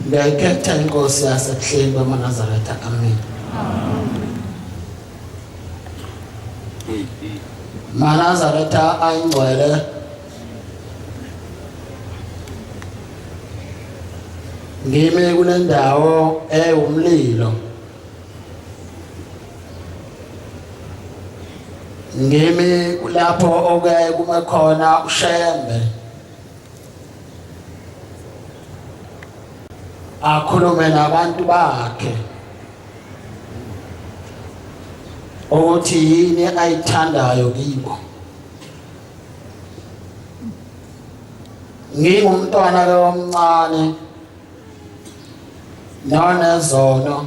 Ngiyayikhetha inkosi yasebuhleni bamaNazaretha. Amen. maNazaretha ayingcwele, ngimi kule ndawo ewumlilo, ngimi lapho okuyaye kume khona ushembe akhulume nabantu bakhe ukuthi yini ayithandayo kibo. Ngingumntwana ke omncane nonezono,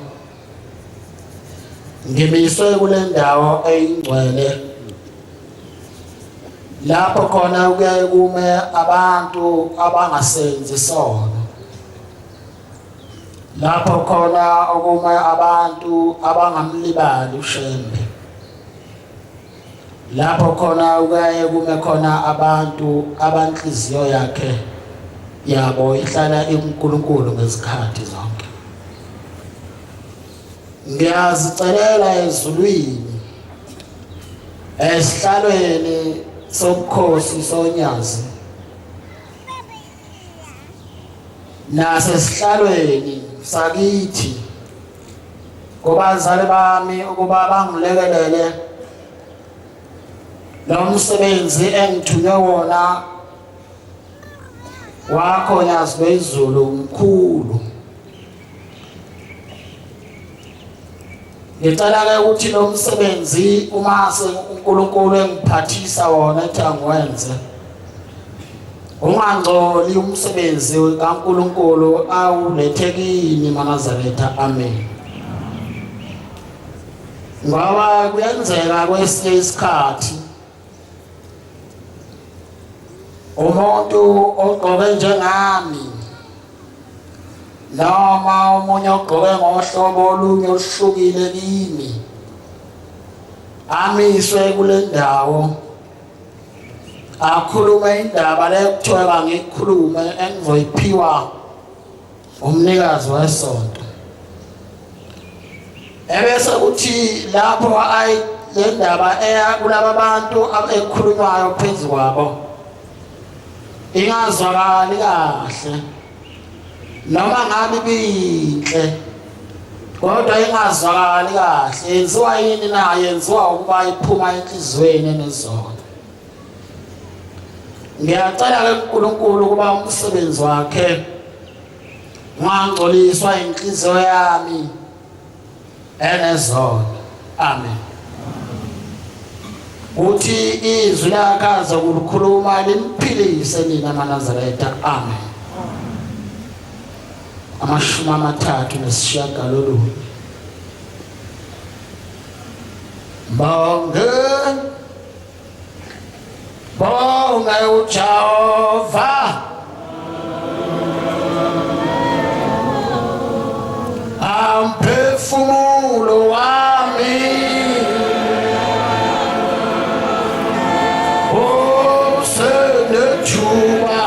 ngimiswe kule ndawo eyingcwele lapho khona kuyaye kume abantu abangasenzi sono, lapho khona okume abantu abangamlibali ushembe, lapho khona kuyaye kume khona abantu abanhliziyo yakhe yabo ihlala uNkulunkulu ngezikhathi zonke. Ngiyazicelela ezulwini, esihlalweni sobukhosi sonyazi, nasesihlalweni sakithi kubazali bami ukuba bangilekelele lo msebenzi engithunywe wona wakho Nyazi wezulu mkhulu. Ngicela-ke ukuthi lo msebenzi uma uNkulunkulu engiphathisa wona ethi angiwenze, ungangcoli umsebenzi kaNkulunkulu awulethe kimi maNazaretha. Amen. Ngoba kuyenzeka kwesinye isikhathi umuntu ogqoke njengami noma omunye ogqoke ngohlobo olunye oluhlukile kimi amiswe kule ndawo akhulume indaba le kuthiwa ngikhulume engizoyiphiwa umnikazi wesonto, ebese kuthi lapho le ndaba eya kulaba bantu ekhulunywayo phezu kwabo ingazwakali kahle noma ngabe binhle kodwa ingazwakali kahle. Yenziwa yini na? Yenziwa ukuba iphuma enhlizweni enezono. Ngiyacela-ke uNkulunkulu ukuba umsebenzi wakhe ungangcoliswa inhliziyo yami enezono. Amen. Uthi izwi lakhe azokulukhuluma limphilise nina maNazaretha. Amen. 39 Bonga uJehova, amphefumulo wami usenethuba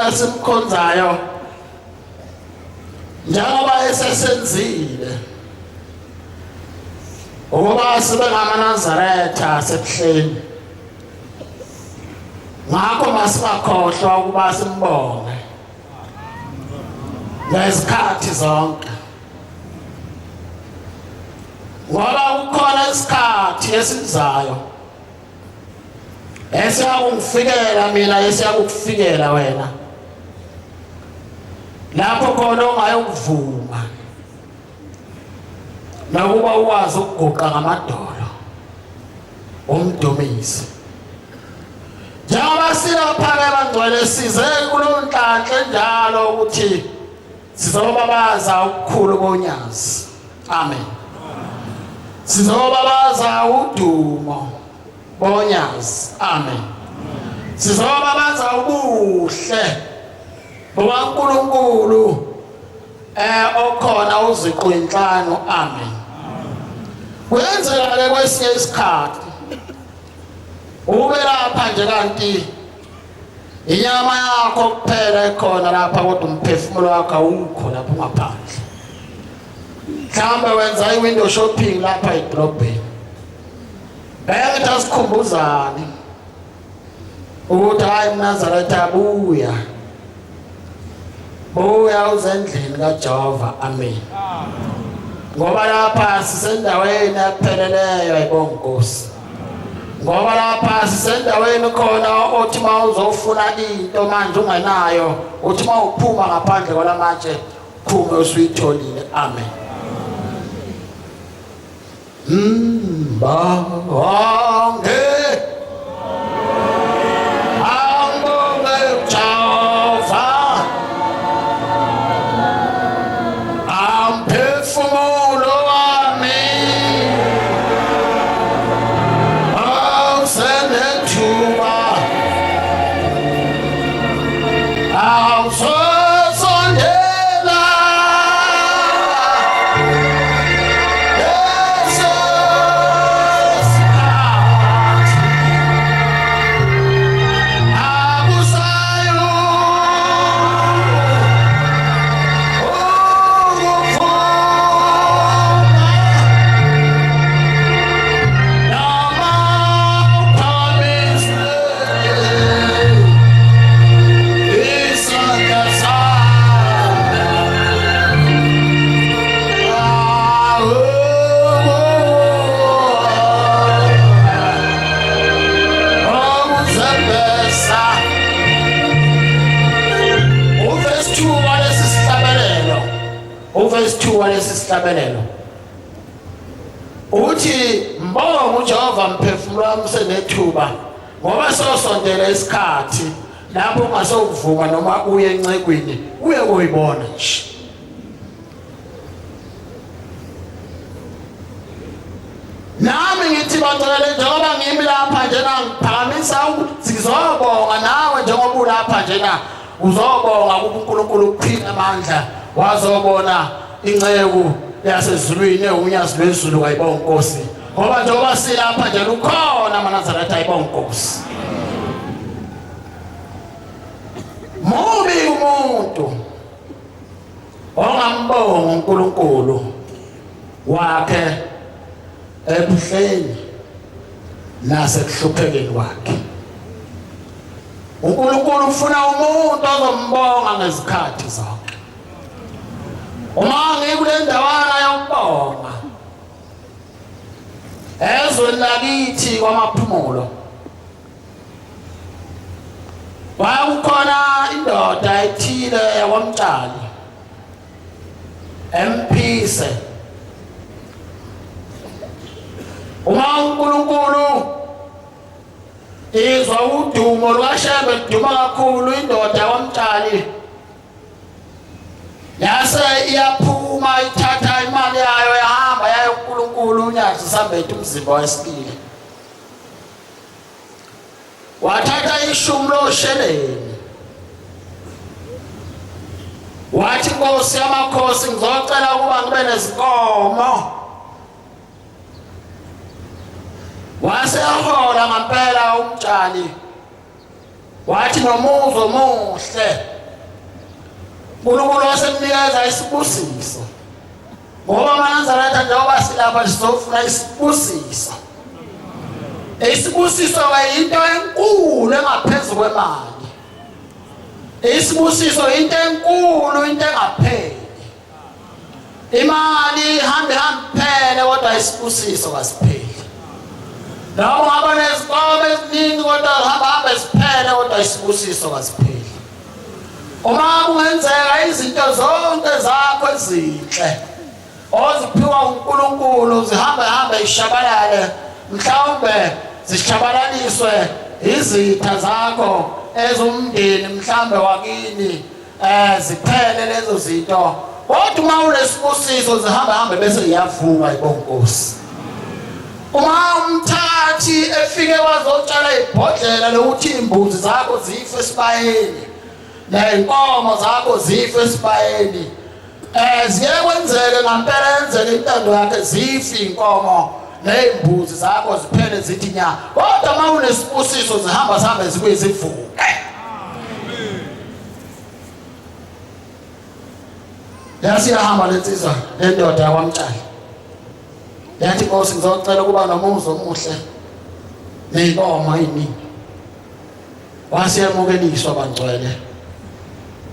esimkhonzayo njengoba esesenzile ukuba sibe ngamaNazaretha asebuhleni ngakho masingakhohlwa ukuba simbonge ngezikhathi zonke ngoba kukhona isikhathi esizayo esiyakungifikela mina esiyakukufikela wena lapho khona ongayokuvuma nakuba ukwazi ukuguqa ngamadolo umdumise njengoba silapha-ke bangcwele size kulo nhlanhla njalo ukuthi sizobabaza ukukhulu konyazi amen sizobabaza udumo bonyazi amen sizobabaza ubuhle bokaNkulunkulu okhona uziqu inhlanu amen kuyenzeka-ke kwesinye isikhathi ube lapha nje kanti inyama yakho kuphela ekhona lapha kodwa umphefumulo wakho awukho lapho ngaphandle mhlawumbe wenza i-window shopping lapha edrobheni ngithi asikhumbuzane ukuthi hayi uNazaretha buya uzendlini kaJehova amen ngoba lapha sisendaweni epheleleyo ayibonga Nkosi ngoba lapha sisendaweni khona othi mawuzofuna into manje ungenayo uthi mawuphuma ngaphandle kwalamatshe phume usuyitholile amen Mbonge Sihlabelelo uthi mbonga uJehova mphefumulo wami senethuba ngoba sosondela isikhathi lapho ungasokuvuma noma uye encekweni uye kuyibona nje nami ngithi bacele njengoba ngimi lapha njena ngiphakamisa ukuthi sizobonga nawe njengoba ulapha njena uzobonga kuNkulunkulu ukuphila amandla wazobona inceku yasezulwini unyazi lwezulu kayibonga Nkosi ngoba njengoba silapha nje ukhona amanazareta ayibonga Nkosi mubi umuntu ongambonga uNkulunkulu wakhe ebuhleni nasekuhluphekeni kwakhe uNkulunkulu ufuna umuntu ozombonga ngezikhathi zakhe uma ngikule ndawana yokubonga ezweni lakithi kwamaphumulo kwakukhona indoda ethile yakwamtshali Mphise uma uNkulunkulu izwa udumo lukaShembe luduma kakhulu indoda yakwamtshali yase iyaphuma ithatha imali yayo yahamba yayo uNkulunkulu unyazi sambethe umzimba wesibili wathatha ishumi losheleni wathi Nkosi yamakhosi ngizocela ukuba ngibe nezinkomo wase yahola ngempela umtshali wathi nomuzo muhle uNkulunkulu wasemnikeza isibusiso ngoba maNazaretha njengoba silapha sizofuna isibusiso. Isibusiso into enkulu engaphezulu kwemali. Isibusiso into enkulu, into engapheli. Imali ihambe phele kodwa isibusiso kasipheli. Noma ngaba nezikole eziningi kodwa hamba siphele kodwa isibusiso kasipheli. Uma kungenzeka izinto zonke zakho ezinhle oziphiwa uNkulunkulu zihambe ishabalale, mhlawumbe zishabalaliswe izitha zakho ezomndeni mhlawumbe wakini, ziphele lezo zinto. Kodwa uma unesibusiso zihambe bese iyavuka ibonkosi. Uma umthathi efike wazotshala ibhodlela lokuthi imbuzi zakho zife esibayeni nenkomo zakho zife esibayeni, ziyekwenzeke ngempela enzeke intando yakhe zife inkomo nezimbuzi zakho ziphele zithi nya. Kodwa uma unesibusiso zihambe zibuye zivuke. Yasiyahamba lensizwa lendoda yakwaMtshali. Yathi Nkosi ngizocela ukuba nomuzi omuhle nenkomo eziningi. Wasiyemukeliswa bangcwele.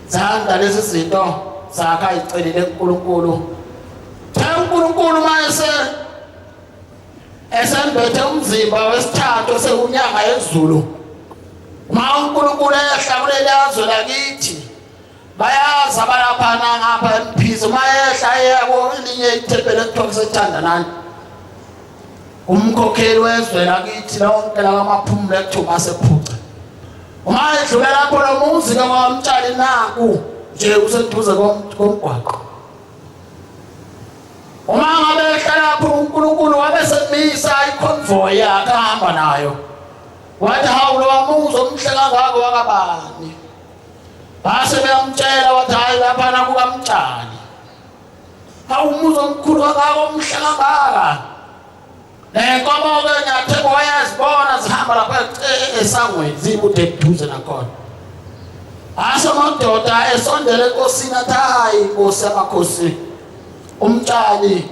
Zanda lezi zinto zakhe ayicelile kuNkulunkulu. uNkulunkulu mase esembethe umzimba wesithathu sekunyanga yezulu. Uma uNkulunkulu ehla kuleli yazwe lakithi bayazi abalaphana ngapha eMphizi, uma ehla yebo elinye ithempeli ekuthiwa kuseThandanani. Umkhokheli wezwe lakithi lonke lamaphumulo ekuthiwa asephuca. Uma edlula lapho lo muzi kaMtshali naku nje useduze komgwaqo. Uma ngabe ehla lapho uNkulunkulu wabesemisa iconvoy yakhe ahamba nayo. Wathi hawu lo muzi omhle kangaka wakabani. Base beyamtshela wathi hayi lapha naku kaMtshali. Hawu umuzi omkhulu kangaka omhle kangaka. Nenkomo ke nyatheko wayazibona zihamba lapha esangweni zibude eduze nakhona. Amadoda esondele enkosini athi hayi Nkosi yamakhosi, uMtshali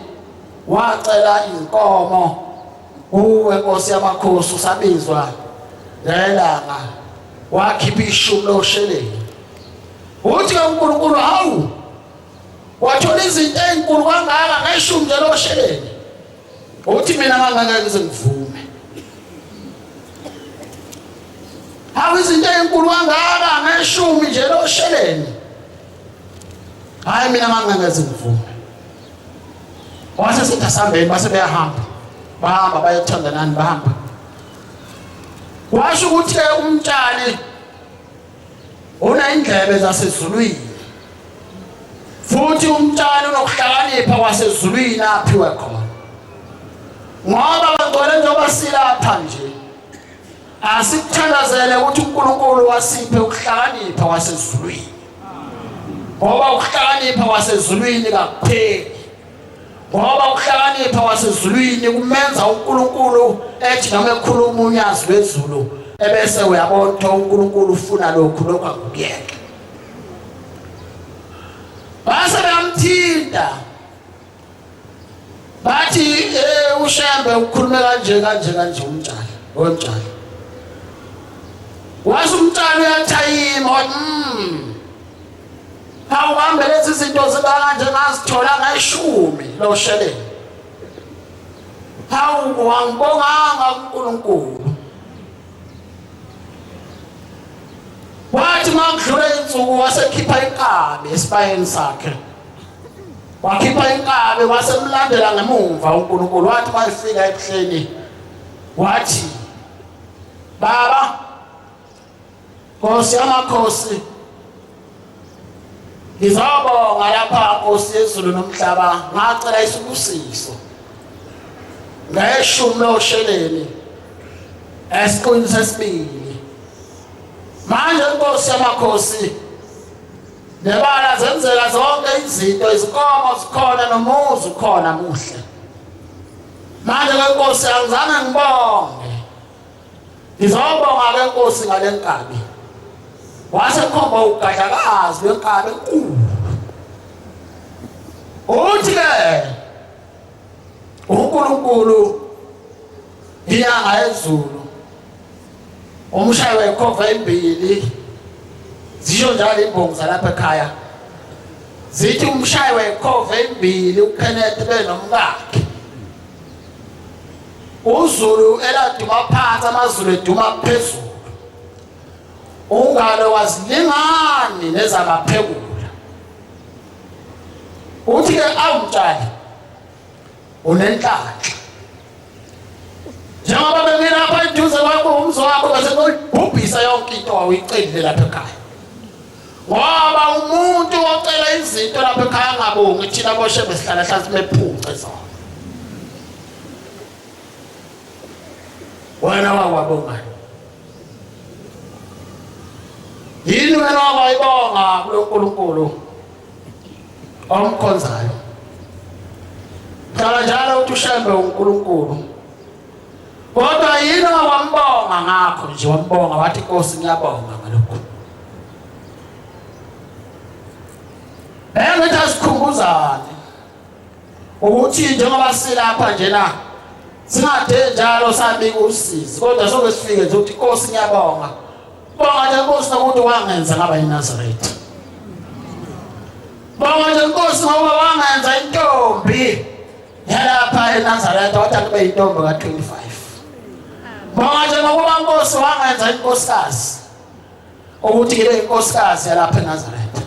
wacela inkomo kuwe Nkosi yamakhosi, usabizwa ngelanga wakhipha ishumi losheleni. Uthi uNkulunkulu hawu wathola izinto ezinkulu kangaka ngeshumi nje losheleni. Uthi mina ngangeke ngivume. Hawu izinto ezinkulu kangaka ngeshumi nje losheleni. Hayi mina ngangeke ngivume. Wase sithasambeni base beyahamba. Bahamba bayethandanani bahamba. Washo ukuthi uMtshali una indlebe zasezulwini. Futhi uMtshali unokuhlakanipha kwasezulwini aphiwe khona. Ngoba bangcwele njengoba silapha nje asithandazele ukuthi uNkulunkulu wasiphe ukuhlakanipha kwasezulwini. Ngoba ukuhlakanipha kwasezulwini kakupheli. Ngoba ukuhlakanipha kwasezulwini kumenza uNkulunkulu ethi noma ekhuluma unyazi lwezulu ebese uyabona ukuthi uNkulunkulu ufuna lokhu akukuyeke. Base bamthinta bathi uShembe ukhulume kanje uMtshali. Wathi uMtshali uyathayima hawu hambe lezi zinto ziba kanje ngazithola ngeshumi losheleni. Hawu wangibonganga uNkulunkulu. Wathi makudlule insuku wasekhipha inkabi esibayeni sakhe. Wakhipha inkabi wasemlandela ngemuva uNkulunkulu. Wathi mayifika ebuhleni wathi baba Nkosi yamakhosi, ngizobonga lapha Nkosi yezulu nomhlaba ngacela isibusiso ngeshumi losheleni esiqwini sesibili. Manje Nkosi yamakhosi nebala zenzela zonke izinto, izinkomo zikhona nomuzi ukhona muhle. Manje ke Nkosi angizange ngibonge, ngizobonga ke Nkosi ngale nkabi. Wase khomba ugadlakazi lwenkabi enkulu. uthi ke uNkulunkulu inyanga ezulu umshayi wekhova embili zisho njalo imbongi zalapha ekhaya zithi umshayi wekhova embili uKenneth benomkakhe uzulu eladuma phansi amazulu eduma phezulu ungalo wazilingani nezabaphekula uthi ke awumtshali unenhlanhla njengoba bengilapha eduze kwakho umzo wakho bese uyibhubhisa yonke into awuyicelile lapha ekhaya ngoba umuntu ocela izinto lapha ekhaya ngabongi thina boshe besihlala hlansi mephuce zona wena wakwabonga yini wena wakwayibonga kuNkulunkulu omkhonzayo qala njalo uthi ushembe uNkulunkulu kodwa yini wambonga ngakho nje wambonga wathi Nkosi ngiyabonga ngalokho engathi asikhumbuzane ukuthi njengoba silapha nje na singade njalo sabika usizi kodwa soke sifike nje ukuthi Nkosi ngiyabonga bonga nje Nkosi nokuthi wangenza ngaba yiNazaretha bonga nje Nkosi ngoba wangenza intombi yalapha eNazaretha wathi kube intombi ka25 bonga nje ngoba Nkosi wangenza inkosikazi ukuthi kube inkosikazi yalapha eNazaretha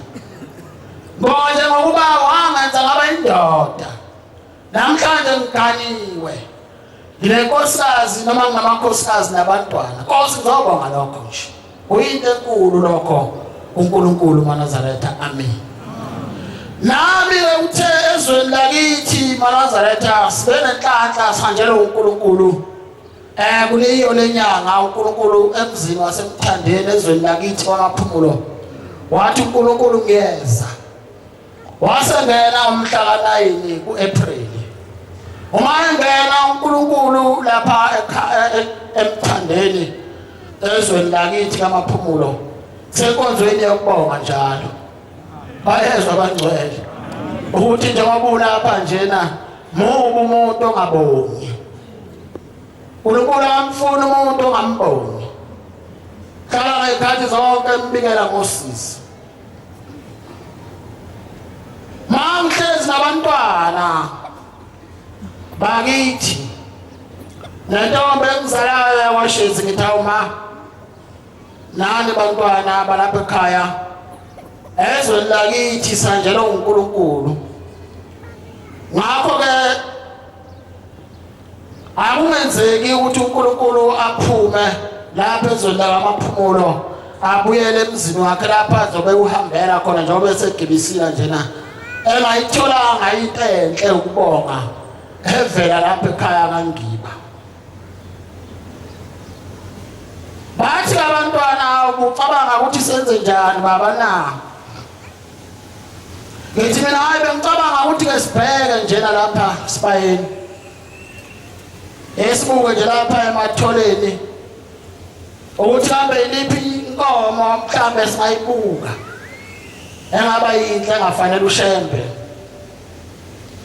bonga nje ngoba wangenza ngaba indoda namhlanje ngiganiwe yile nkosikazi noma ngamakhosikazi nabantwana Nkosi ngizobonga lokho nje uyinto enkulu lokho uNkulunkulu maNazaretha amen nami uthe ezweni lakithi maNazaretha sibe nenhlanhla sanjalo uNkulunkulu kuleyo lenyanga uNkulunkulu emzini wasemthandeni ezweni lakithi kwamaphumulo wathi uNkulunkulu ngiyeza wasengena umhla ka9 kuApril uma engena uNkulunkulu lapha emthandeni ezweni lakithi kamaphumulo senkonzweni yokubonga njalo bayezwa abangcwele ukuthi njengoba ulapha njena mubu umuntu ongabongi uNkulunkulu amfuna umuntu ongambongi khala ngekhathi zonke embikela ngosizi mamhlezi nabantwana bakithi nentombi engizalayo yakwashezi ngithi awuma nani bantwana balapha ekhaya ezweni lakithi sanjalo uNkulunkulu ngakho ke akungenzeki ukuthi uNkulunkulu aphume lapha ezweni lamaphumulo abuyele emzini wakhe lapha azobe uhambela khona njengoba esegibisila njena engayitholanga into enhle ukubonga evela lapha ekhaya kaNgiba bathi abantwana ubucabanga ukuthi senze njani baba na ngithi mina hayi bengicabanga ukuthi ke sibheke njena lapha sibayeni esibuke nje lapha ematholeni ukuthi kambe iliphi inkomo mhlambe singayibuka engaba yinhle engafanele ushembe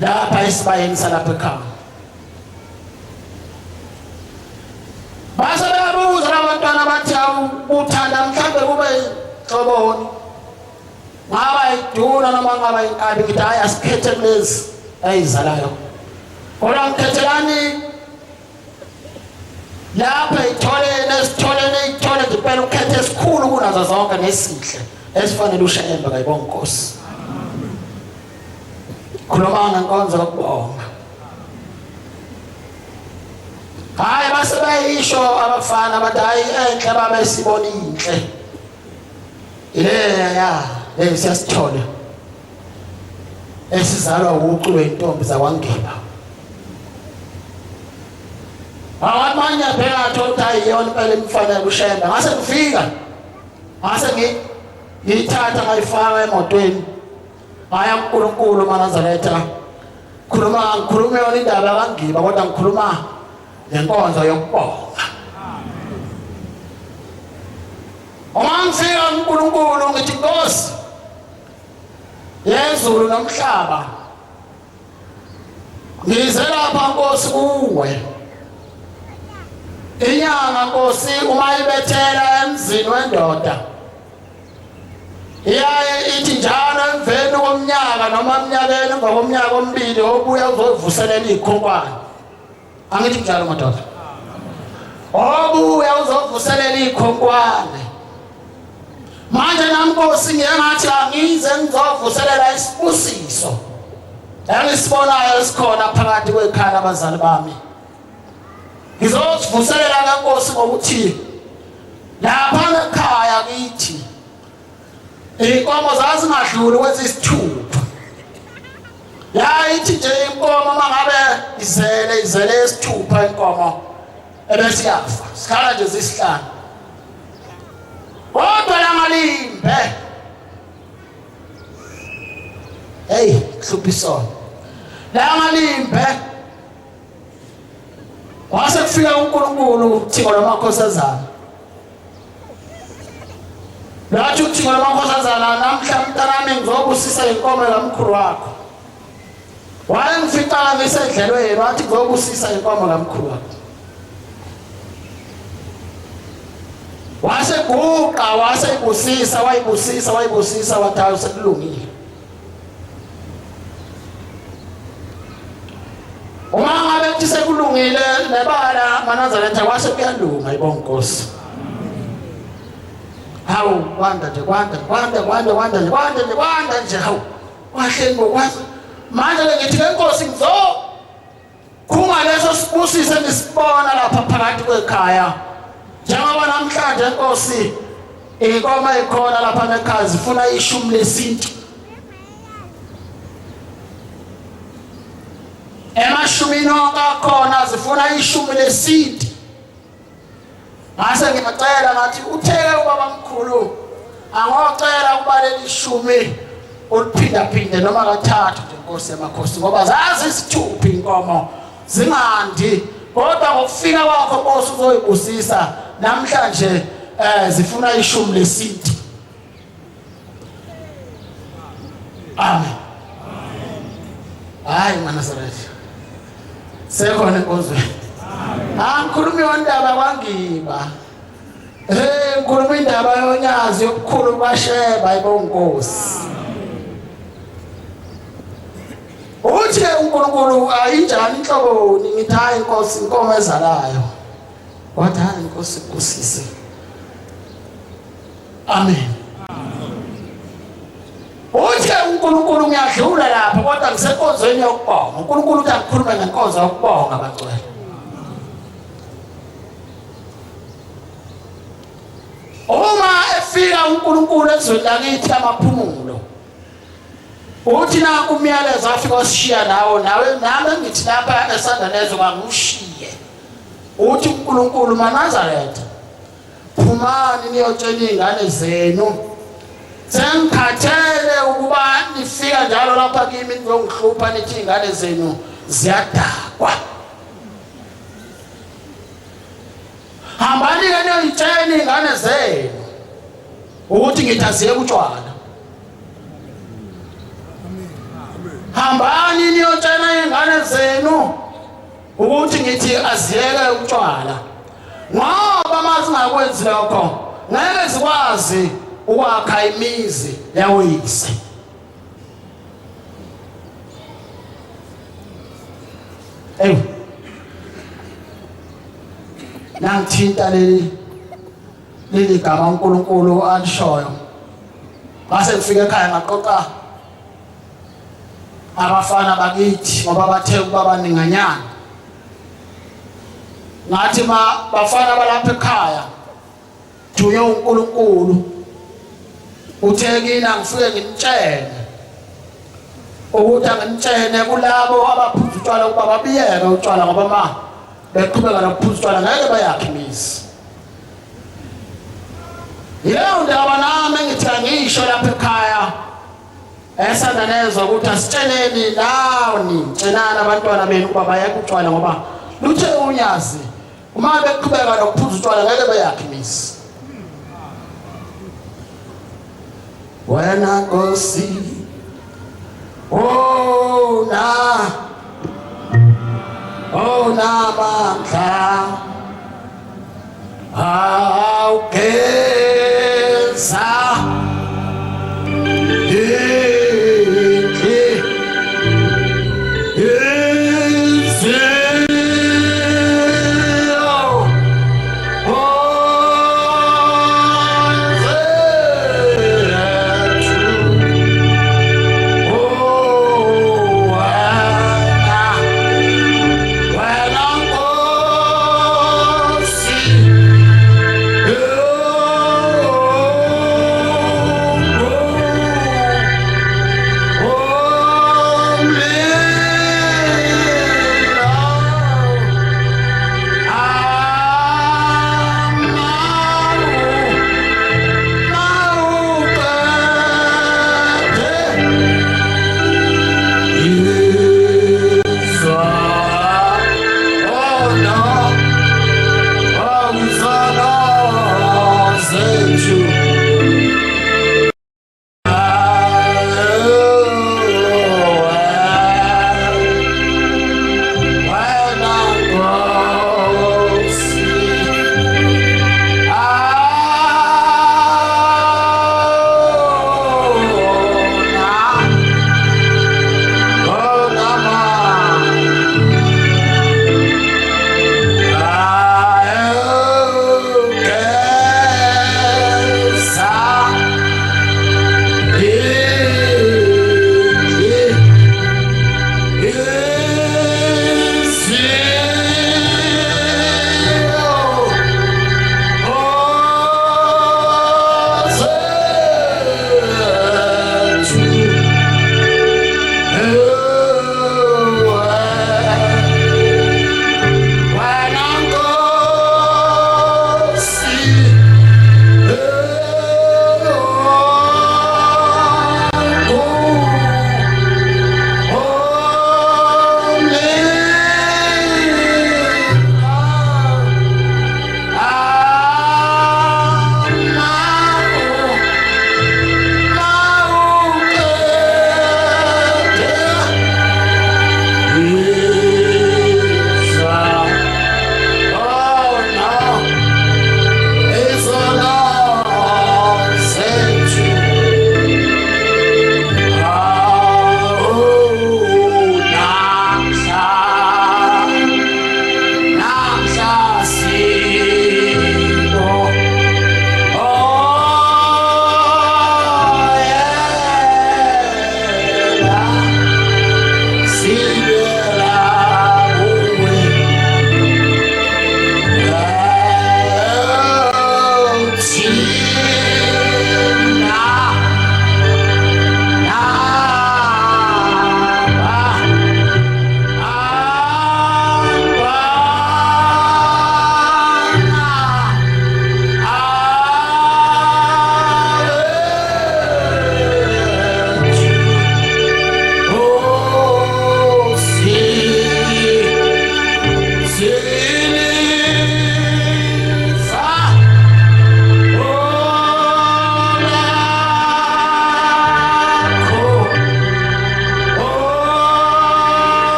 lapha esibayeni salapha ekhaya base beyabuza abantwana bathi uthanda mhlambe kube xoboni ngaba iduna noma ngaba inkabi ngithi hayi asikhethe kulezi ayizalayo kodwa ngikhethelani lapha ithole ngempela ukhethe esikhulu kunazo zonke nesihle esifanele ushembe kayibonga Nkosi khuluma ngenkonzo yokubonga hayi base bayisho abafana bathi hayi enhle babe sibona inhle ile siyasithola esizalwa ukuculo intombi zakwaNgiba awamanye phela thola ayiyona impela imfanele ushembe ngase kufika ngase ngiyithatha ngayifaka emotweni ngaya kuNkulunkulu maNazaretha ngikhuluma yona indaba kaNgiba kodwa ngikhuluma ngenkonzo yokubonga uma ngifika kuNkulunkulu ngithi Nkosi yezulu nomhlaba ngize lapha Nkosi kuwe inyanga Nkosi uma ibethela emzini wendoda iyaye ithi njalo emveni komnyaka noma eminyakeni ngokomnyaka omibili obuya uzovuselela ikhonkwane angithi njalo madoda obuya uzovuselela ikhonkwane manje nami Nkosi ngiyengathi angize ngizovuselela isibusiso engisibonayo esikhona phakathi kwekhaya labazali bami ngizovuselela kaNkosi ngokuthi lapha ekhaya kithi inkomo zazingadluli kwezisithupha yayithi nje inkomo mangabe izele isithupha inkomo ebese yafa sikhala nje zisihlanu kodwa langalimbe hey hluphisona langalimbe wase kufika uNkulunkulu uThixo lamakhosazana lathi uThixo lamakhosazana namhla mntanami ngizobusisa inkomo kamkhulu wakho wayengifica ngisedlelweni wathi ngizobusisa inkomo kamkhulu wakho waseguqa wayibusisa wathayo sekulungile uma ngabe kuthi sekulungile nebala maNazaretha kwase kuyalunga yibonga Nkosi hawu kwanda nje hawu wahle ngokwazi manje ngithi leNkosi khunga leso sibusise nisibona lapha phakathi kwekhaya njengoba namhlanje Nkosi inkomo ikhona lapha ekhaya zifuna ishumi lesintu emashumi nonke akhona zifuna ishumi lesintu ngase ngiyacela ngathi utheke ubaba mkhulu angocela ukubalela ishumi uliphinda noma kathathu nje Nkosi yamakhosi ngoba zazi isithupha inkomo zingandi kodwa ngokufika kwakho Nkosi uzoyibusisa namhlanje zifuna ishumi lesintu amen hayi maNazaretha sekhona enkozweni angikhulumi indaba kwangiba ngikhuluma indaba yonyazi yokukhulu kwaSheba yibonga Nkosi uthi uNkulunkulu ayinjani inhloboni ngithi hayi Nkosi inkomo ezalayo wathi hayi Nkosi kusise amen uthi uNkulunkulu ngiyadlula lapha kodwa ngisenkonzweni yokubonga uNkulunkulu uthi akukhulume ngenkonzo yokubonga abagcwele uma efika uNkulunkulu ezweni lakithi amaphumulo uthi naku umyalezo afika osishiya nawe nami ngithi lapha esandanezo kangushiye uthi uNkulunkulu maNazaretha phumani niyotshela ingane zenu sengikhathele ukuba nifika njalo lapha kimi nizongihlupha nithi ingane zenu ziyadakwa hambani ke niyoyitshela ingane zenu ukuthi ngithi aziye utshwala hambani niyotshela ingane zenu ukuthi ngithi aziyeke utshwala ngoba mazingakwenzi lokho ngeke zikwazi ukwakha imizi yawoyise nangithinta leli gama uNkulunkulu alishoyo base ngifike ekhaya ngaqoqa abafana bakithi ngoba bathe ukuba baninganyana ngathi bafana balapha ekhaya duye uNkulunkulu uthe kina ngifike ngimtshele ukuthi angimtshele kulabo abaphuza utshwala ukuba babiyeke utshwala ngoba beqhubeka nokuphuza utshwala ngeke bayakhe imizi yileyo ndaba nami ngithi angisho lapha ekhaya esandanezo ukuthi asitsheleni nawo tshelana abantwana benu ukuba bayeke utshwala ngoba luthe unyazi uma beqhubeka nokuphuza utshwala ngeke bayakhe imizi wena Nkosi oh na onamandla awugeza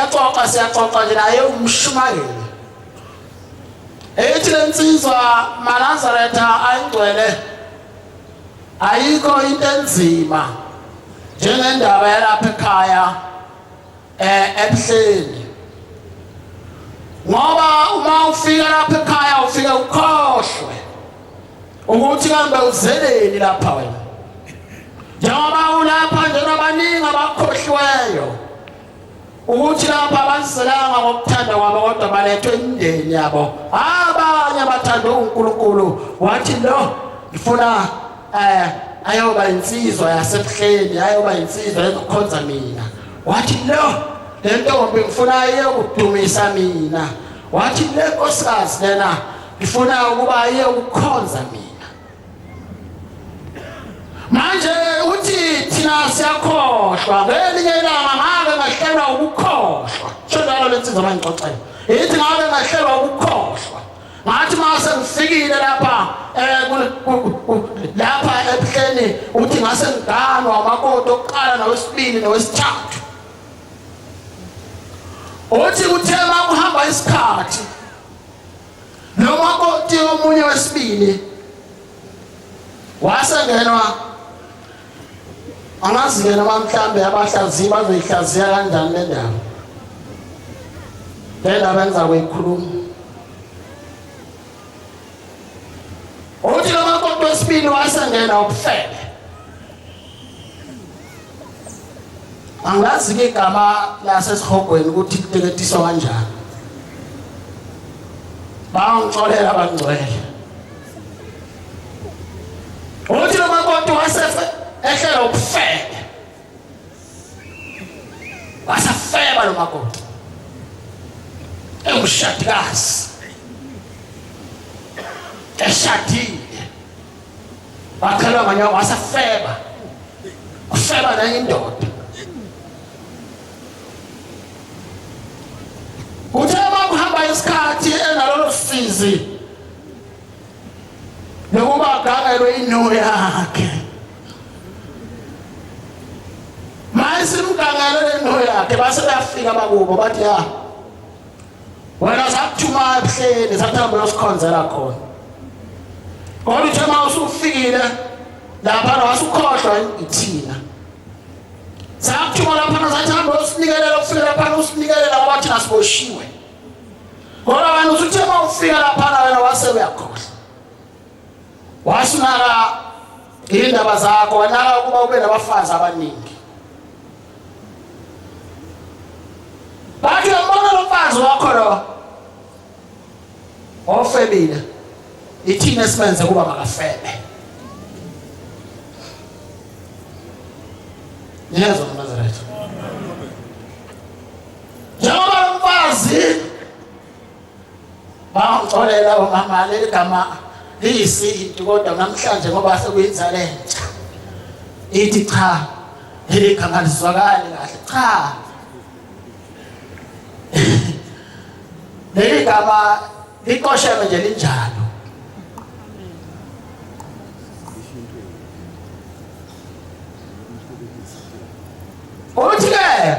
siyaxoxa siyaxoxa nje naye umshumayeli ethi lensizwa maNazaretha ayingcwele ayikho into enzima njengendaba yalapha ekhaya ebuhleni ngoba uma ufika lapha ekhaya ufika ukhohlwe ukuthi kambe uzeleni lapha wena njengoba ulapha nje nabaningi abakhohliweyo ukuthi lapha abazelanga ngokuthanda kwabo kodwa balethwe imindeni yabo abanye abathanda uNkulunkulu wathi lo ngifuna ayoba insizwa yasebuhleni ayoba insizwa ezokhonza mina wathi lo le ntombi ngifuna iye ukudumisa mina wathi le nkosikazi lena ngifuna ukuba iye ukukhonza mina manje uthi thina siyakhohlwa ngelinye ilanga ngabe ngahlelwa ukukhohlwa shonalo lensiza mangixoxela ithi ngabe ngahlelwa ukukhohlwa ngathi mase ngifikile lapha ebuhleni uthi ngase ngiganwa umakoti oqala nowesibili nowesithathu uthi kuthema kuhamba isikhathi nomakoti omunye wesibili wasengenwa angazi yena mhlawumbe abahlaziyi bazoyihlaziya kanjani le ndaba benza kuyikhuluma uthi nomakoti wesibili wasengena ubufebe angazi ke igama lasesihogweni ukuthi kuteketiswa kanjani bangixolela abangcwele uthi nomakoti wasefe ehlela ubufebe wasafeba lo makoti engumshadikazi eshadile bakhala manje wasafeba ufeba nenye indoda uthe makuhamba isikhathi enalolo sizi nokuba agangelwe ino yakhe mayisimgangele ino yakhe base bayafika bakubo bathi ya wena sakuthuma ebuhleni sathamba uyosikhonzela khona kodwa uthe ma usufikile lapha wasukhohlwa ithina sakuthuma lapha sathamba usinikelela ufike lapha usinikelela ngoba thina siboshiwe kodwa wena usuthe ma ufika lapha wena wase uyakhohlwa wasunaka indaba zakho wanaka ukuba ube nabafazi abaningi bathi yabona lo mfazi wakho lo ofebile ithina simenze kuba makafebe yezwa Nazareth njengoba lo mfazi bangixolela umama leli gama liyisintu kodwa namhlanje ngoba sekuyinzalo entsha ithi cha leli gama lizwakali kahle cha leli gama liqoshelwe nje linjalo uthi ke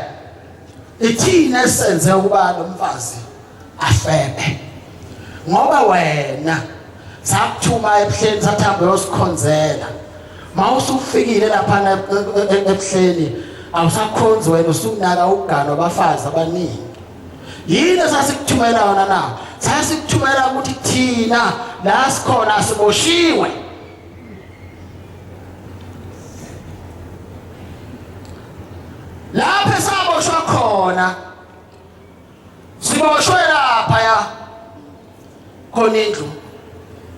ithina senze ukuba lo mfazi afebe ngoba wena sakuthuma ebuhleni sathamba uyosikhonzela mawusufikile lapha ebuhleni awusakhonzi wena usunaka ukugana abafazi abaningi yini sasikuthumela wona na sasikuthumela ukuthi thina la sikhona siboshiwe lapha saboshwa khona siboshwe lapha ya khona indlu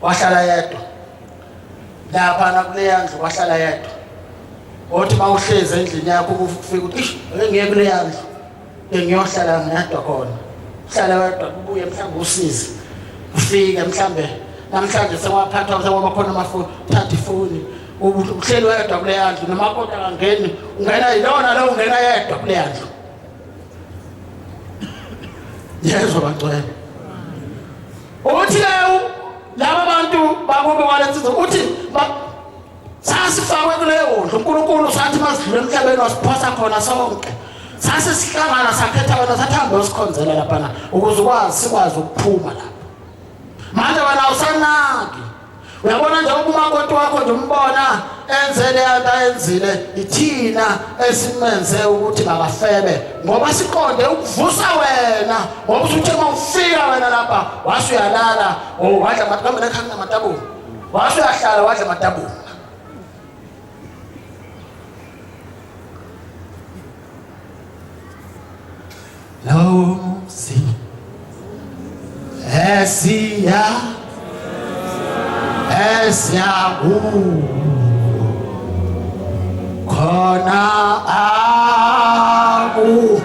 wahlala yedwa lapha nakuleya ndlu wahlala yedwa othi mawuhleze endlini yakho ufika uthi ngeke kuleya ndlu engiyohlala ngedwa khona hlala wedwa kubuye mhlawumbe usize ufike mhlawumbe namhlanje sewaphatha ngoba khona amafoni thatha ifoni uhleli wedwa kuleya ndlu nomakoti angangeni ungena yilona lo ungena yedwa kuleya ndlu yezwa bangcwele uthi laba bantu bakubo kwalensizwe uthi sasifakwe kuleyo ndlu uNkulunkulu sathi masidlule emhlabeni wasiphosa khona sonke sase sihlangana sakhetha wena sathamba usikhonzela lapha ukuze sikwazi ukuphuma lapha manje wena awusanaki uyabona nje umakoti wakho nje umbona enzele yanto ayenzile ithina esimenze ukuthi makafebe ngoba siqonde ukuvusa wena ngoba usuthe mawufika wena lapha wasuyalala wadla matabu nekhanga matabu wasuyahlala wadla matabu Losi Esia khona aku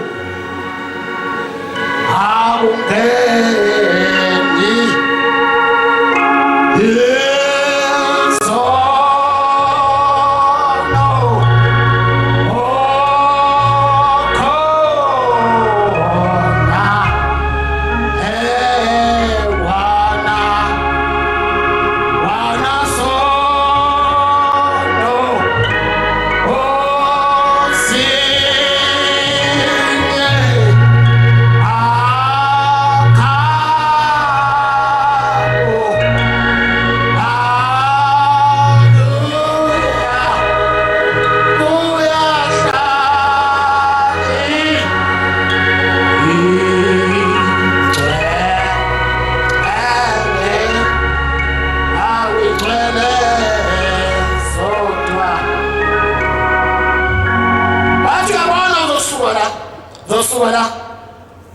Zosuka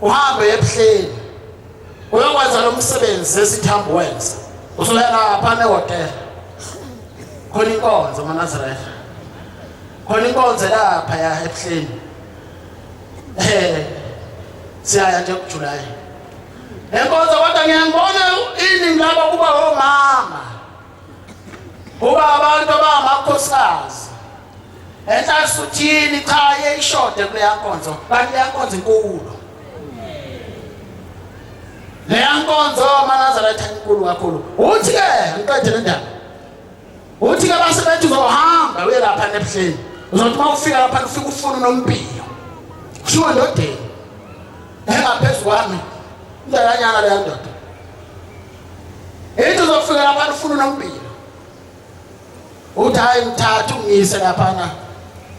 uhambe ebuhleni uyokwenza lo msebenzi esithambo wenza usoya lapha nehotel khona inkonzo maNazaretha khona inkonzo lapha ya ebuhleni siyaya nje kuJuly enkonzo kodwa ngiyangibona iningi laba kuba omama kuba abantu abangamakhosikazi Entasuthini cha yeyishode kuleya nkonzo kanti leya nkonzo inkulu leya nkonzo maNazaretha inkulu kakhulu uthi ke ngiqede le ndaba uthi ke basebenza uzohamba uye lapha nebuhleni uzothi mawufika lapha ufika ufuna unompilo kushiwo ndodeni engaphezulu kwami indalanyana leya ndoda ethi uzofika lapha ufuna unompilo uthi hayi mthathu ngiyise lapha na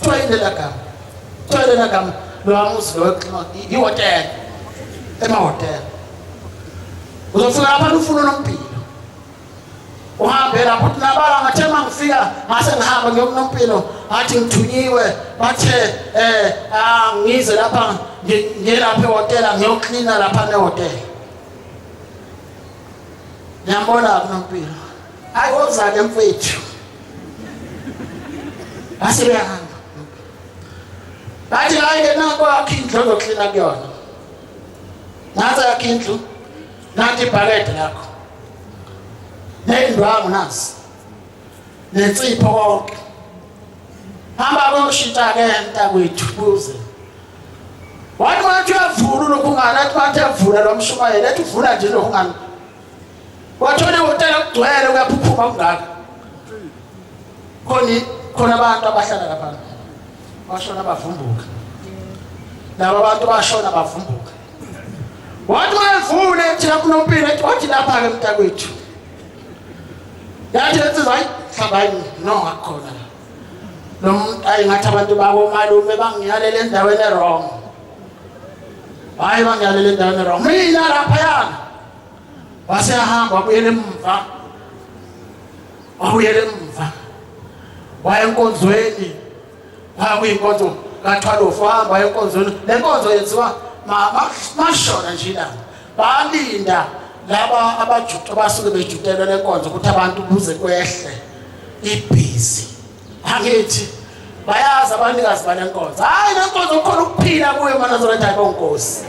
Toilet la gam lo amusi lo ihotel hotel uzofika lapha ufuna unompilo uhambe lapho nabala ngathema ngifika ngase ngihamba ngiyokunompilo athi ngithunyiwe bathe ngize lapha ngiyelapha ehotel ngiyoklina lapha nehotel ngiyambona kunompilo hayi wozake mfethu asibehamba bathi hayi nako akhindlo zoklina kuyona naza yakhindlo nathi ibhakede lakho nendwangu nasi nensipho konke hamba kokushintsha ke mntakwethu buze wathi manje uyavula lokhu ungani athi manje yavula lo mshumayeli ethi uvula nje lokhu ungani wathona ihotela kugcwele uyaphuphuma kungaka khona abantu abahlala lapha bashona bavumbuka laba abantu bashona bavumbuka wathi mayevule thina kunompilo ethi wathi lapha ke mntakwethu yathi insizwa hayi hlabani no ngakhona lo muntu ayingathi abantu babo malume bangiyalele endaweni wrong hayi bangiyalele endaweni wrong mina lapha yana wasehamba wabuyela emva waya enkonzweni kuyinkonzo kaThwalofu hamba enkonzweni le nkonzo yenziwa mashona nje la balinda laba abajuto basuke bejutela le nkonzo ukuthi abantu buze kwehle ibhizi angithi bayazi abanikazi bale nkonzo hayi le nkonzo ukhona ukuphila kuyo maNazaretha konkosi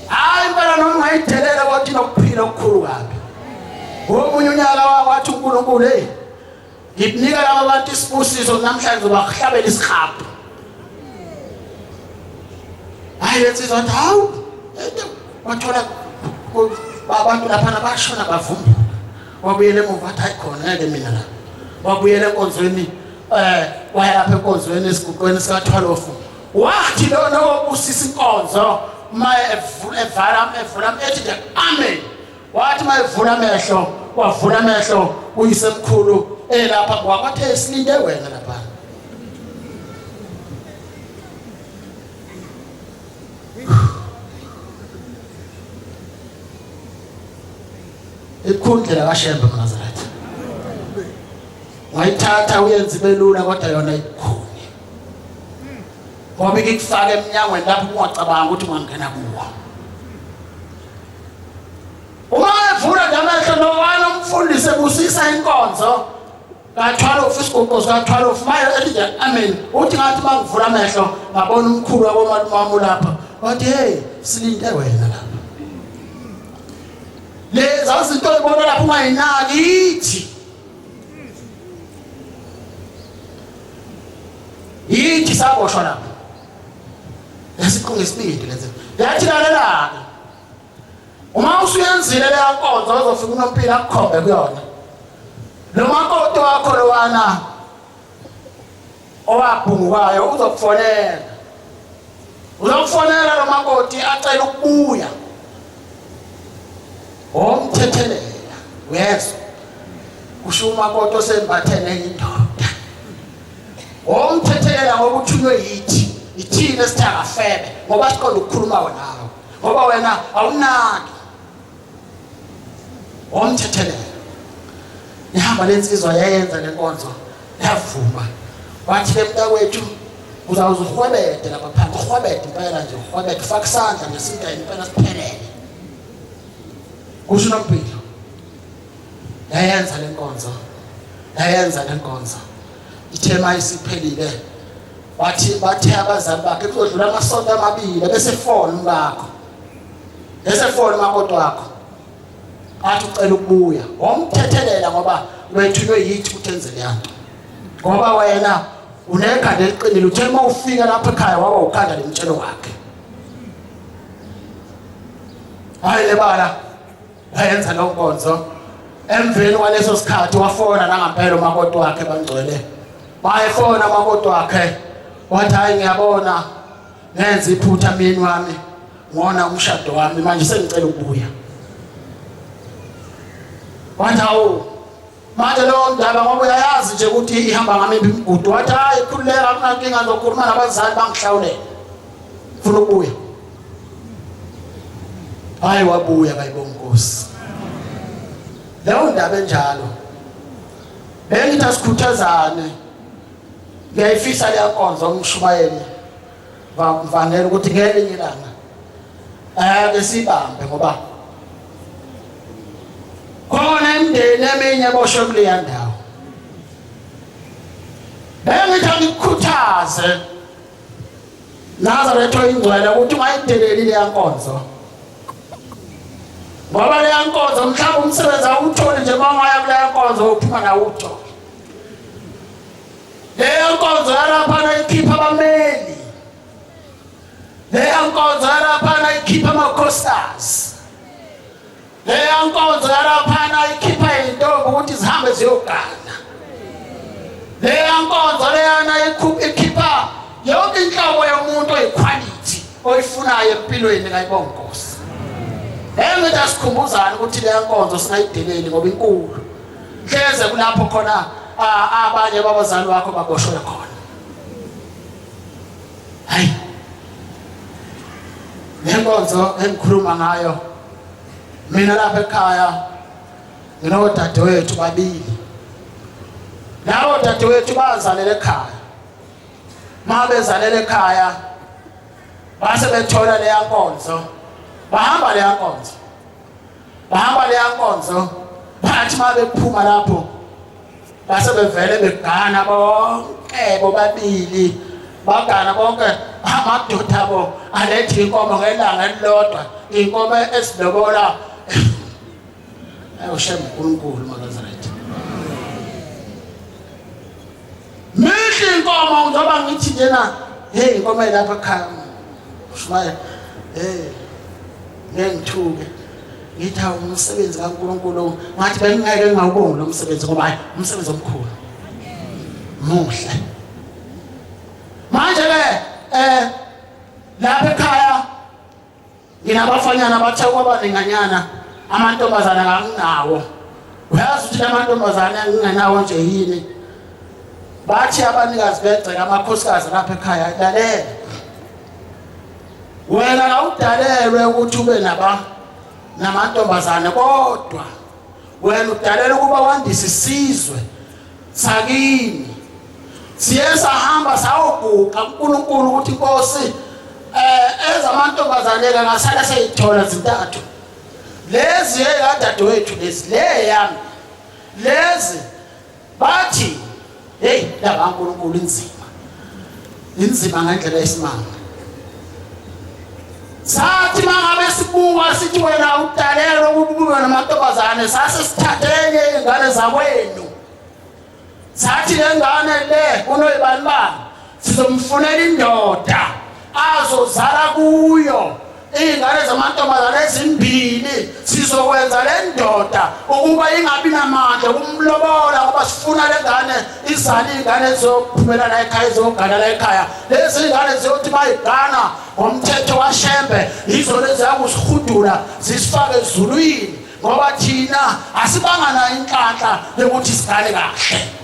hayi impela noma ungayidelela kodwa inokuphila okukhulu kabi omunye unyaka wathi uNkulunkulu ngikunika laba abantu isibusiso namhlanje ubahlabela isikhaphu hayi lensizwa wathi hawu wathola abantu lapha nabashona bavumbuka wabuyela emuva athi hayi khona ngeke mina la wabuyela enkonzweni waya lapha enkonzweni esiguqweni sikaThwalofu wathi lona wobusisa inkonzo evula ethi nje amen wathi mayevula amehlo wavula amehlo uyisemkhulu lapha kwakwathe silinde wena lapha ikhundla kaShembe maNazaretha wayithatha uyenza ibelula kodwa yona ikhuni ngoba ikufaka eminyangweni lapho ungacabanga ukuthi ungangena kuwo uma evula ngamehlo nowani umfundisi ebusisa inkonzo kaThwalofu isigogo sikaThwalofu maye ethi amen uthi ngathi bangivula amehlo ngabona umkhulu wabomalumamu lapha wathi hey silinde wena lapha lezi izinto ubona lapho ungayinaki yithi saboshwa lapho lesiqunga isibindi lenze yathi lalela uma usuyenzile le yankonzo uzofika unompilo akukhombe kuyona lo makoti wakho lowana owabhungukayo uzokufonela lo makoti acela ukubuya omthethelela uyezwa kusho umakoti osembathene indoda omthethelela ngoba uthunywe yithi ithini esithaka febe ngoba siqonda ukukhuluma nawe ngoba wena awunaki omthethelela ihamba lensizwa yayenza lenkonzo yavuma wathi lemntakwethu uzawuze uhwebede lapha phansi uhwebede impela nje uhwebede ufaka isandla ngesinto impela siphelele kusho unompilo yayenza lenkonzo ithema isiphelile bathe abazali bakhe kuzodlula amasonto amabili bese fona umbakho bese fona umakoti wakho athi ucela ukubuya womthethelela ngoba wethunywe yithi uthenze leyanto ngoba wena unekhanda eliqinile uthe uma ufika lapha ekhaya waba ukhanda lemtshelo wakhe hayi lebala wayenza lo nkonzo emveni kwaleso sikhathi wafona nangampela umakoti wakhe bangcwele wayefona umakoti wakhe wathi hayi ngiyabona ngenza iphutha mini wami ngona umshado wami manje sengicela ukubuya wathi hawu manje lo ndaba ngoba uyayazi nje ukuthi ihamba ngami imigudu wathi hayi khululeka kunankinga ngizokhuluma nabazali bangihlawulele ufuna ukubuya hayi wabuya bayibonga Nkosi leyo ndaba enjalo bengithi asikhuthazane ngiyayifisa le nkonzo umshumayeli mvangela ukuthi ngelinye ilanga ake sibambe ngoba khona imindeni eminye eboshwe kuleya ndawo bengithi ngikukhuthaze Nazaretho ingcwele ukuthi ungayideleli le nkonzo ngoba le nkonzo mhlawumbe umsebenzi awutholi nje mangaya kule nkonzo uphuma nawo uthole le nkonzo yalapha ikhipha abameli le nkonzo yalapha ikhipha amakhostas le nkonzo yalapha ikhipha intombi ukuthi zihambe ziyogana le nkonzo leyana ikhipha yonke inhlobo yomuntu oyiquality oyifunayo empilweni kayibonga Nkosi engithi asikhumbuzane ukuthi le nkonzo singayideleli ngoba inkulu hleze kulapho khona abanye babazali bakho baboshwe khona hayi le nkonzo engikhuluma ngayo mina lapha ekhaya nginodadewethu babili lawo dadewethu bazalela ekhaya mabezalele ekhaya base bethola le nkonzo bahamba le nkonzo bathi mabephuma lapho base bevele begana bonke bobabili bagana bonke amadoda abo alethi inkomo ngelanga elilodwa inkomo esilobola ayoshem uNkulunkulu makazarethe mihle inkomo njoba ngithi njena hey inkomo lapha ekhaya ushaya ngengithuke ngithi umsebenzi kaNkulunkulu ngathi bengingeke ngawubonga lo msebenzi ngoba hayi umsebenzi omkhulu muhle manje ke lapha ekhaya nginabafanyana bathe kwaba ninganyana amantombazana nganginawo uyazi ukuthi amantombazana ngingenawo nje yini bathi abanikazi begceka amakhosikazi lapha ekhaya lalela wena awudalelwe ukuthi ube namantombazane kodwa wena udalelwe ukuba wandise isizwe sakini siyesahamba sawoguqa uNkulunkulu ukuthi Nkosi ezamantombazane ngasala seyithola zintathu lezi eyadadewethu lezi le yami lezi bathi hey laba uNkulunkulu inzima ngendlela esimanga sathi mangabe sibuka sithi wena udalelwe ukubuka namantombazane sase sithathenye izingane zakwenu sathi lengane le unoyibani bani sizomfunela indoda azozala kuyo izingane zamantombazane ezimbili sizokwenza le ndoda ukuba ingabi namandla ukumlobola ngoba sifuna lengane izali izingane zokuphumela la ekhaya zogana la ekhaya lezi izingane ziyothi bayigana ngomthetho washembe izo lezi yakusihudula zisifake ezulwini ngoba thina asibanga na inhlanhla lokuthi sigane kahle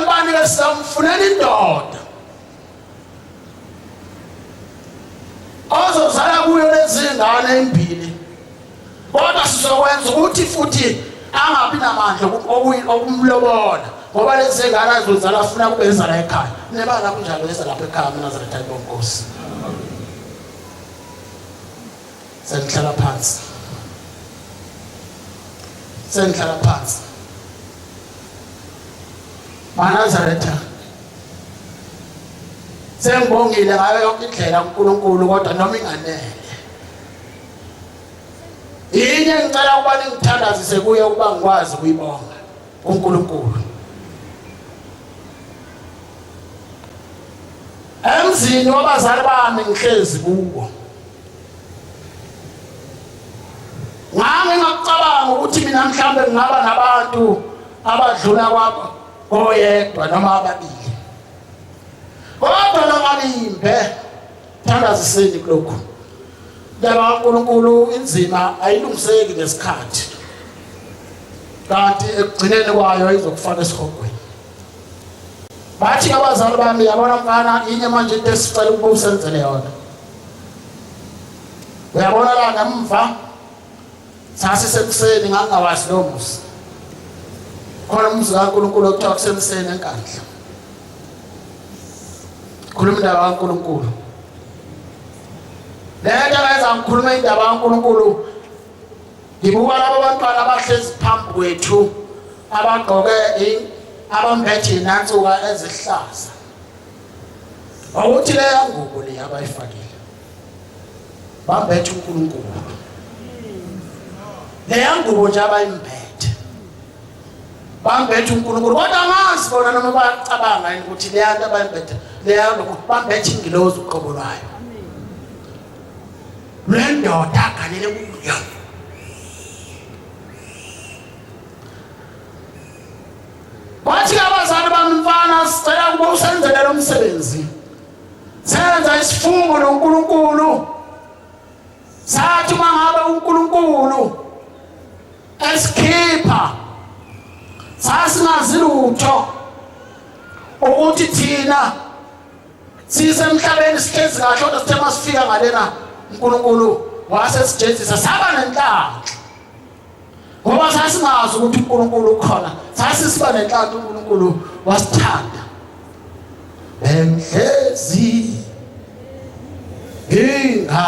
Bani ke samfunela indoda ozozala kuyo lezi ngane ezimbili kodwa sizokwenza ukuthi futhi angabi namandla okumlobola ngoba lezi ngane azozala afuna kubeza la ekhaya nebala kunjalo yeza lapha ekhaya mina Nazareth ayibonkosi senhlala phansi Nazareth sengibongile ngayo yonke indlela uNkulunkulu kodwa noma inganele yini ngicela ukuba ningithandazise kuye ukuba ngikwazi ukuyibonga uNkulunkulu emzini wabazali bami ngihlezi kuwo ngingacabanga ukuthi mina mhlambe ngingaba nabantu abadlula kwabo oyedwa noma ababili kodwa nangabimbe thandaziseni kulokho ndaba uNkulunkulu inzima ayilungiseki ngesikhathi kanti ekugcineni kwayo izokufaka esihogweni bathi abazali bami yabona mfana inye manje into esicela ukuba usenzele yona uyabona la ngemva sasisekuseni ngangawazi lo musi khona umuzi kaNkulunkulu okuthiwa kusemseni enkandla khuluma indaba kaNkulunkulu lento ayenza ngikhuluma indaba kaNkulunkulu ngibuka labo bantwana abahlezi phambi kwethu abagqoke abambethe inansuka ezihlaza ukuthi le ngubo le abayifakile bambethe uNkulunkulu le ngubo nje abayimbethe bambethe uNkulunkulu kodwa angazi bona noma bayacabanga yini ukuthi le yanto abayibethe le yanto bambethe ingilozi uqobo lwayo le ndoda aganele kuyo bathi abazali bami mfana sicela ukuba usenzele lo msebenzi senza isifungo noNkulunkulu sathi mangabe uNkulunkulu esikhipha sasingazi lutho ukuthi thina sisemhlabeni sihlezi kahle kodwa sithe masifika ngalena uNkulunkulu wasesijezisa saba nenhlanhla ngoba sasingazi ukuthi uNkulunkulu ukhona sasisiba nenhlanhla uNkulunkulu wasithanda benhlezi ingazi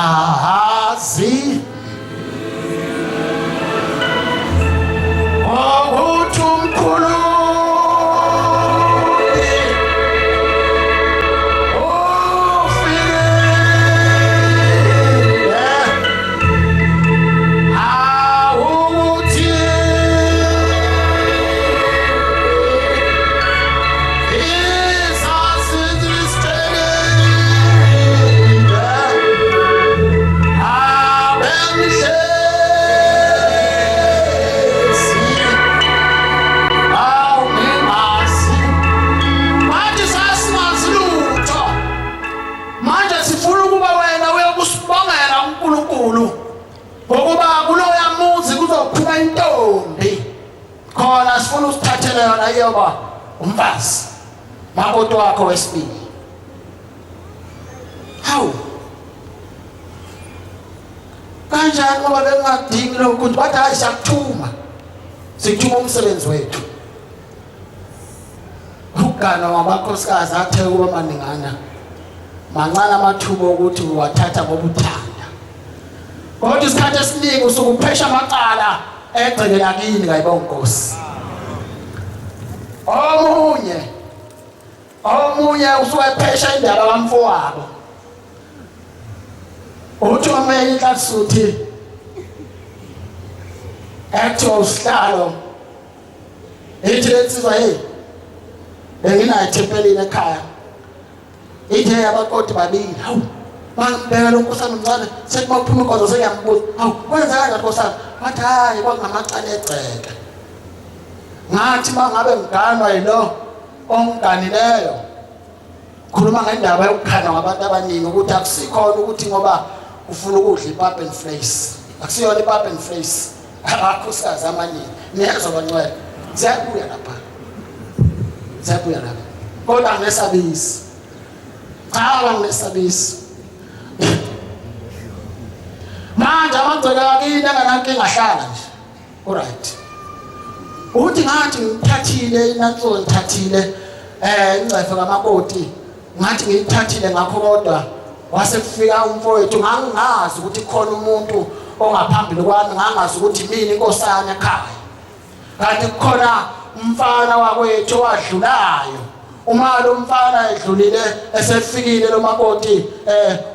ukuthi umkhulu sifuna usithathele yona iyoba umfazi makoti wakho wesibili hawu kanjani ngoba bengadingi lokho ukuthi bathi hayi siyakuthuma sikuthuma umsebenzi wethu ukugana wabakhosikazi athe kuba maningana mancane amathuba ukuthi uwathatha ngoba uthanda kodwa isikhathi esiningi usukuphesha amacala egcekela kini kayibonkosi omunye usuwaphesha indaba kamfowabo uthi omunye inhlansuthi ekuthiwa usihlalo ethi lensizwa hey benginayo ithempelini ekhaya ithe abakoti babili hawu mangibheka lo nkosana omncane sethi makuphuma inkonzo sengiyambuza hawu kwenza kanjani nkosana wathi hayi kwakungamacala egceke ngathi mangabe ngiganwa yilo ongiganileyo khuluma ngendaba yokukhanwa ngabantu abaningi ukuthi akusikhona ukuthi ngoba ufuna ukudla ipapa and flesh akusiyona ipapa and flesh abakhosikazi amaningi niyezwa bangcwele siyabuya lapha kodwa ngesabisi cha ngesabisi manje amagceke akini enganankinga ahlala nje alright uthi ngathi ngithathile inantsolo ngithathile ingcefe kamakoti ngathi ngiyithathile ngakho kodwa wase kufika umfowethu ngangazi ukuthi khona umuntu ongaphambili kwami ngangazi ukuthi mina inkosana ekhaya kanti khona umfana wakwethu wadlulayo uma lo mfana edlulile esefikile lo makoti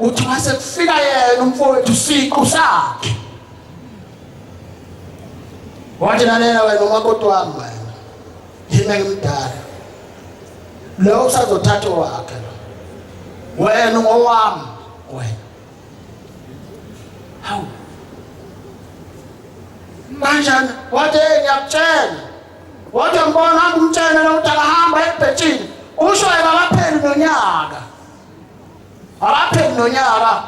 uthi mase kufika yena umfowethu siqu sakhe wathi nanena wena umakoti wami wena yimi ngimdala lo usazothatha wakhe wena ngowami wena hawu kanjani wathi ngiyakutshela wathi ngibona ngumtshela lo utakahamba ebhetshini usho akapheli nonyaka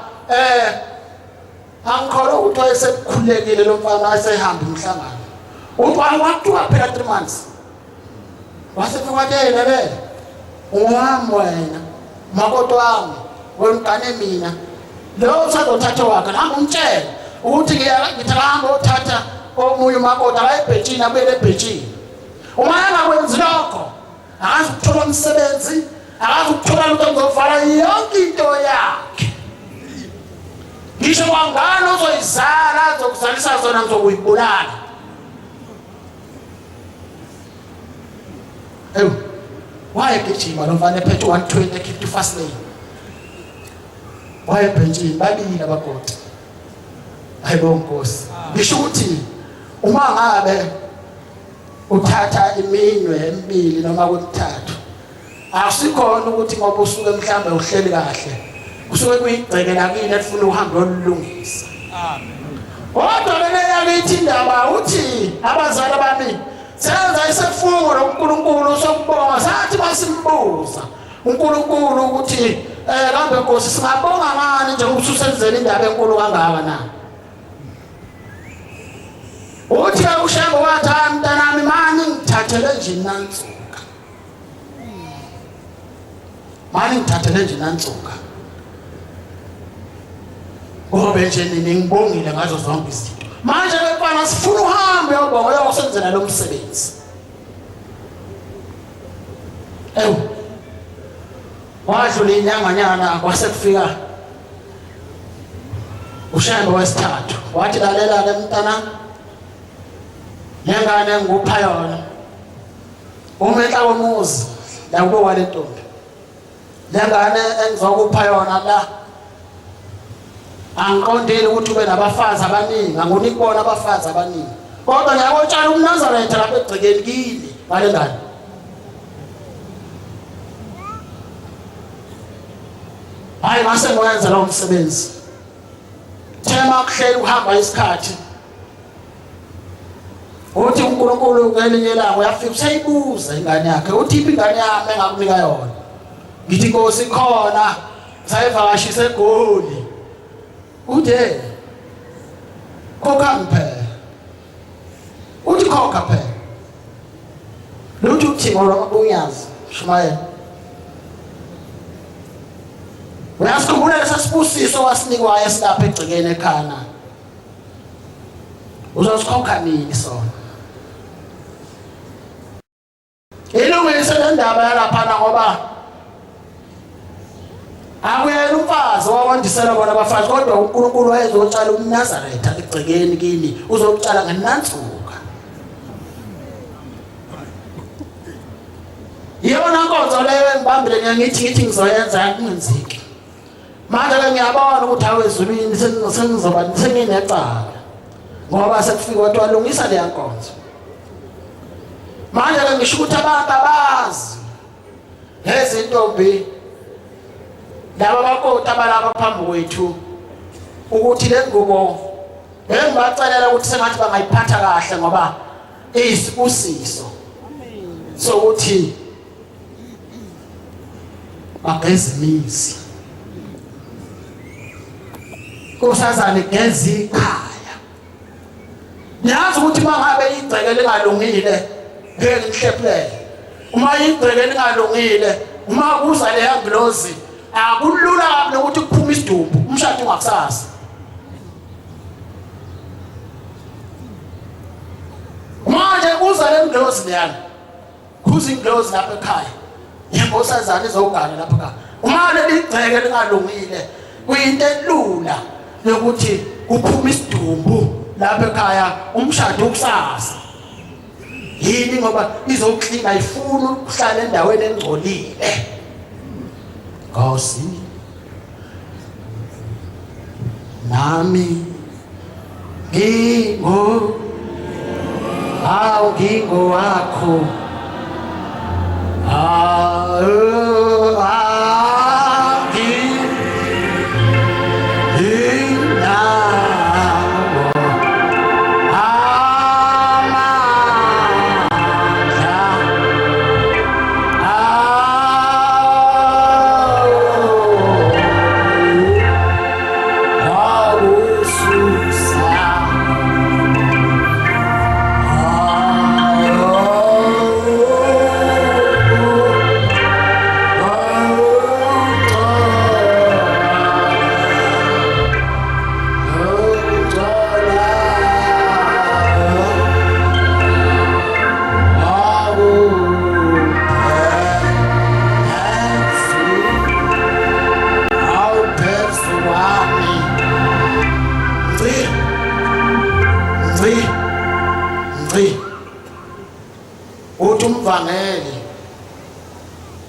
angikholwa ukuthi wayesekhulekile lo mfana wasehamba umhlangano uthi wakuthiwa phela 3 months wasefika wathi lebe ungowami wena makoti wami wemgane mina lo usazothatha wakhe nami umtshela ukuthi ngithahamba uthatha omunye umakoti akayebhetshini abele ebhetshini uma engakwenzi lokho akazi ukuthola umsebenzi akazi ukuthola lutho ngizovala yonke into yakhe ngisho kwangani uzoyizala azokuzalisa zona ngizokuyibulala wayegijima lo mfana ephethe 120 ekhipha fast lane wayebhetshini babili abakoti hayibo nkosi ngisho ukuthi uma ngabe uthatha iminwe emibili noma kwethathu akusikhona ukuthi ngoba usuke mhlambe uhleli kahle kusuke kuyigceke lakini efuna uhambe olulungisa amen kodwa leyakithi indaba uthi abazali bami senza isifungo loNkulunkulu sokubonga sathi basimbuza uNkulunkulu ukuthi kambe Nkosi singabonga ngani nje ususenzele indaba enkulu kangaka na uthi uShembe wathi mntanami mani ngithathele nje nansuka ngoba nje ngibongile ngazo zonke izinto manje befana sifuna uhambe uyobonga uyosenzela lo msebenzi wadlula inyanganyana kwasekufika uShembe wesithathu wathi lalela le mntana lengane ngupha yona umehla womuzi la kubo wale ntombi lengane engizokupha yona la angiqondile ukuthi ube nabafazi abaningi angunikubona abafazi abaningi kodwa ngiyakutshela umNazaretha lapha egcekeni kini ngale ngane hayi mase ngoyenza lo msebenzi thema kuhleli uhamba isikhathi uthi uNkulunkulu ngelinye ilanga uyafika usayibuza ingane yakhe uthi ingane yami engakunika yona ngithi Nkosi khona sayivakashisa eGoli uthe khokha mphela uthi khokha phela lutho uthi ngoba ubunyazi Shumayela uyasikhumbula lesasibusiso wasinikwa esilapha egcekeni ekhana uzosikhokha nini sona ilungise le ndaba yalaphana ngoba akuyena umfazi wawandisela bona abafazi kodwa uNkulunkulu wayezotshala umNazaretha egcekeni kini uzokutshala ngenantsuka Yona nkonzo leyo engibambile ngithi ngizoyenza yakungenzeki. Manje ke ngiyabona ukuthi awezulwini sengizoba senginecala. Ngoba sekufika kodwa walungisa le nkonzo. Manje ke ngisho ukuthi abantu abazi lezintombi laba bakoti abalapha phambi kwethu ukuthi le ngubo bengibacelela ukuthi sengathi bangayiphatha kahle ngoba isibusiso sokuthi bagezimizi kusazane gezi ikhaya. Ngiyazi ukuthi mangabe igceke lingalungile ngeke ngihlephele. Uma igceke lingalungile uma kuza le ambulance akulula kabi ukuthi kuphuma isidumbu umshado ungakusasa. Manje kuza le ambulance leyana kuza inglozi lapha ekhaya yembosazana izogana lapha ekhaya. Uma leli igceke lingalungile kuyinto elula yokuthi kuphuma isidumbu lapha ekhaya umshado ukusasa. Yini ngoba izoklinga ifuna ukuhlala endaweni engcolile. Nkosi nami ngingo wakho umvangeli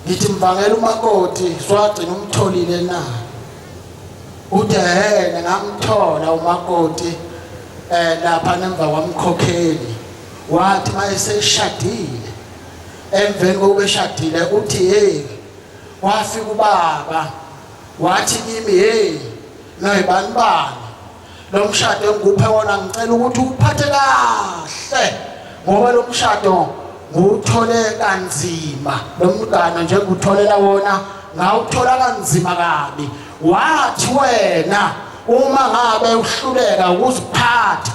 ngithi mvangela umakoti swagcina umtholile na uthi ehene ngamthola umakoti lapha nemva kwamkhokheli wathi mayeseshadile emveni kokuba eshadile uthi hey wafika ubaba wathi kimi hey noyibani bani lo mshado engikuphe wona ngicela ukuthi uphathe kahle ngoba lo mshado nguthole kanzima lo mgana nje ngutholela wona ngawuthola kanzima kabi wathi wena uma ngabe uhluleka ukuziphatha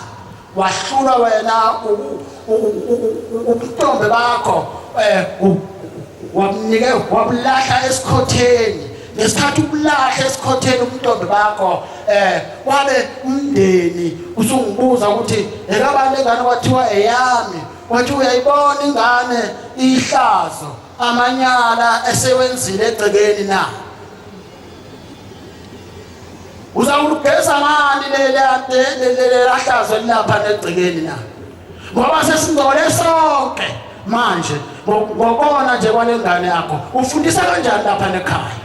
wahlula wena ubuntombe bakho wamnike wabulahla esikhotheni ngesikhathi ubulahla esikhotheni ubuntombe bakho wabe umndeni usungibuza ukuthi ekabani lengane kwathiwa eyami wathi uyayibona ingane ihlazo amanyala esewenzile egcekeni na uzawugeza ngani le lahlazo lapha negcekeni na ngoba sesingole sonke manje ngokona nje kwalengane yakho ufundisa kanjani lapha ekhaya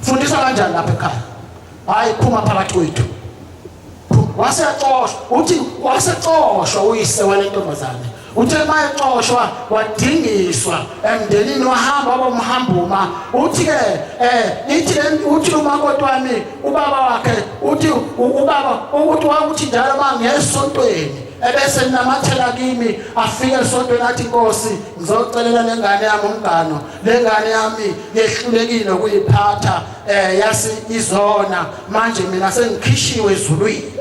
ufundisa kanjani lapha ekhaya hayi phuma phakathi kwethu wasecoshwa uthi wasecoshwa uyise walentombazane uthe mayecoshwa wadingiswa emndenini wahamba abomhambuma uthi ke uthi umakoti wami ubaba wakhe uthi ubaba ukuthi wakuthi njalo mangesontweni ebese namathela kimi afike esontweni athi Nkosi ngizocelela lengane yami umngano lengane yami yehlulekile ukuyiphatha yasi izona manje mina sengikhishiwe ezulwini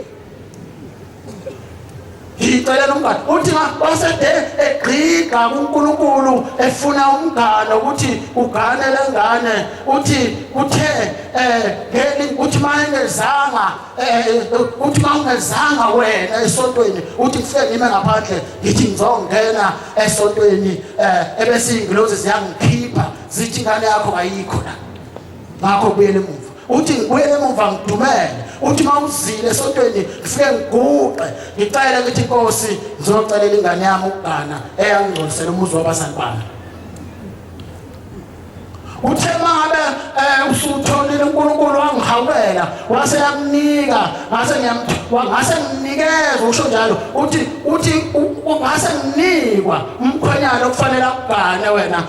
ngicela umngane uthi wasede egqiga kuNkulunkulu efuna umngano ukuthi ugane lengane uthi uthe ngeli uthi mayengezanga uthi mangezanga wena esontweni uthi kufike ngime ngaphandle ngithi ngizongena esontweni ebese ingilozi ziyangikhipha zithi ingane yakho ayikho la ngakho kubuyele emuva uthi ngibuyele emuva ngidumele uthi mawuzile esontweni ngifike ngiguqe ngicela ukuthi Nkosi ngizocelela ingane yami ukugana eyangcolisela umuzi wabazali bami uthe mangabe usutholile uNkulunkulu wangihawela wase yakunika ngase nginikeza usho njalo uthi ngase nginikwa umkhwenyana okufanele akugane wena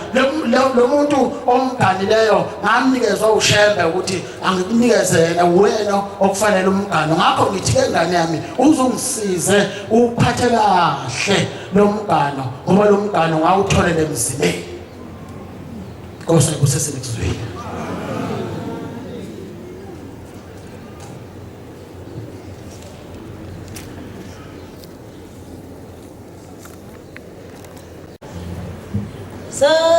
lo muntu omganileyo ngamnikezwa ushembe ukuthi angikunikeze yena wena okufanele umgano ngakho ngithi ke ngane yami uzungisize uphathe kahle lo mgano ngoba lo mgano ngawutholele emzimeni Nkosi kusesebenzweni So